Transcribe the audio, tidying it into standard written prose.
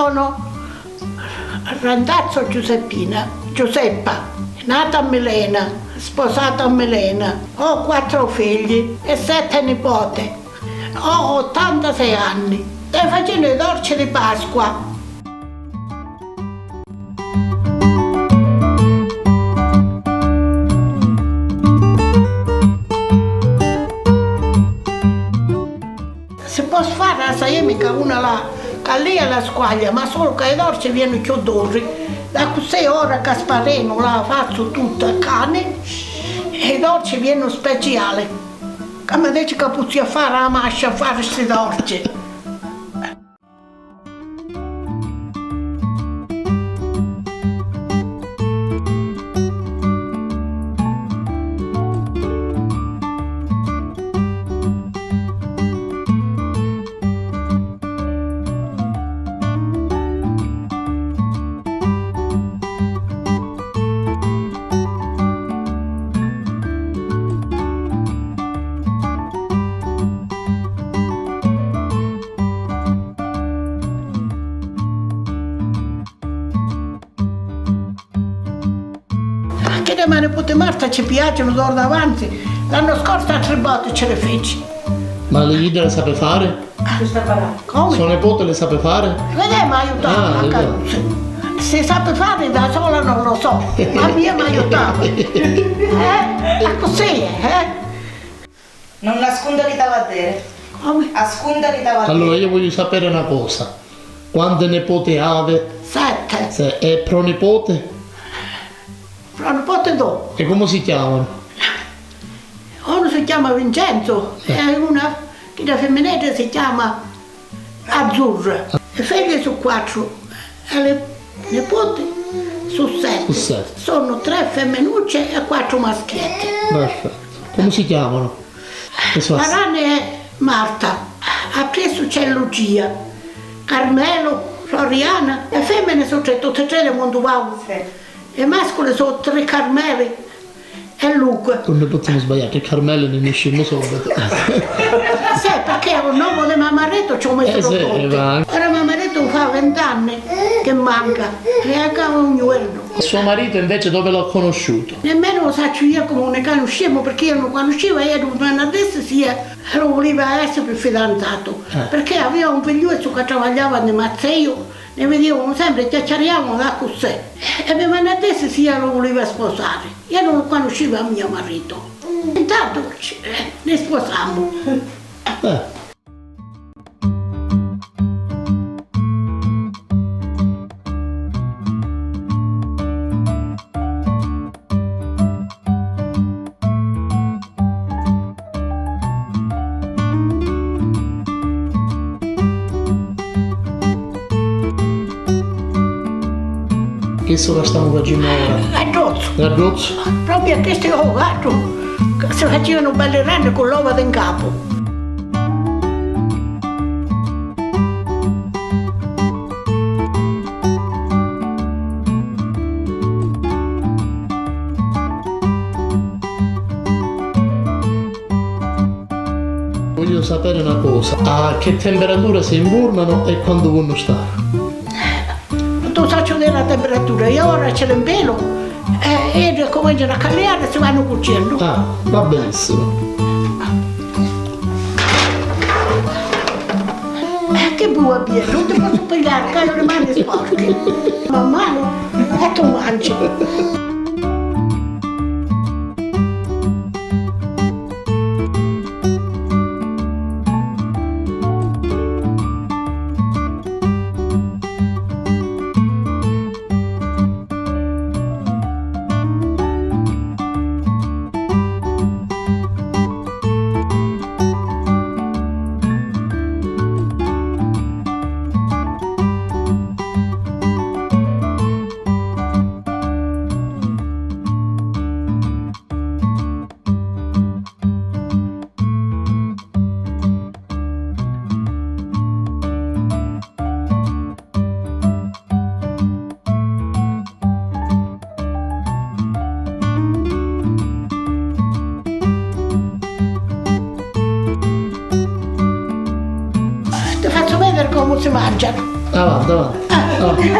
sono Randazzo Giuseppa, nata a Milena, sposata a Milena. Ho 4 figli e 7 nipoti. Ho 86 anni. Stai facendo i dolci di Pasqua. Si può fare la salemica una che lì è la squaglia, ma solo che i dolci viene più dolci. Da 6 ore che spareno la faccio tutta a cane e i dolci vengono speciali. Come dice che possiamo fare la mascia a fare questi dolci. Anche le mie nipote Marta ci piacciono da davanti. L'anno scorso a 3 volte ce le feci. Ma le guide le sape fare? Come? Suo nipote le sape fare? Lei mi aiutava a Caruso. Se sape fare da sola non lo so, ma mia mi aiutava. È così, Non nascondere da vedere. Come? Ascondere da vedere. Allora io voglio sapere una cosa. Quante nipoti ave? 7. E pronipote? Fra un nipote dopo. E come si chiamano? Uno si chiama Vincenzo e una che da femminile si chiama Azzurra. Le figlie su 4 e le nipoti su 7. Su 7. Sono 3 femminucce e 4 maschietti. Perfetto. Come si chiamano? La rana è Marta, a presso c'è Lucia, Carmelo, Floriana. Le femmine sono tutte e 3 di Mondovao. Le mascole sono 3 Carmeli e Luca. Non possiamo sbagliare, Carmelo ne uscimmo subito. Sì, perché è un nome di mio marito ci ho messo sì, Ora mio marito fa 20 anni che manca, e a un giorno. Suo marito invece dove l'ho conosciuto? Nemmeno lo saccio io come ne conoscevo, perché io non conoscevo, io adesso lo voleva essere per fidanzato. Perché aveva un figliuolo che lavorava nel Mazzeo, ne vedevamo sempre, chiacchieriamo da così. E mia mamma adesso lo voleva sposare. Io non conoscevo mio marito. Intanto ne sposammo. Che sono stiamo facendo ora? Addosso. L'arrozzo? Proprio a questi gatto che si facevano belle renne con l'uovo in capo. Voglio sapere una cosa, a che temperatura si infornano e quando vanno stare? Tu sai la temperatura, io ora ce l'ho in pelo e cominciano a calare e si vanno cucendo. Ah, va benissimo. Che buona piena, non ti posso pigliare, che ho le mani sporche. Man mano e tu mangi. Come si mangiano. Avanti, avanti.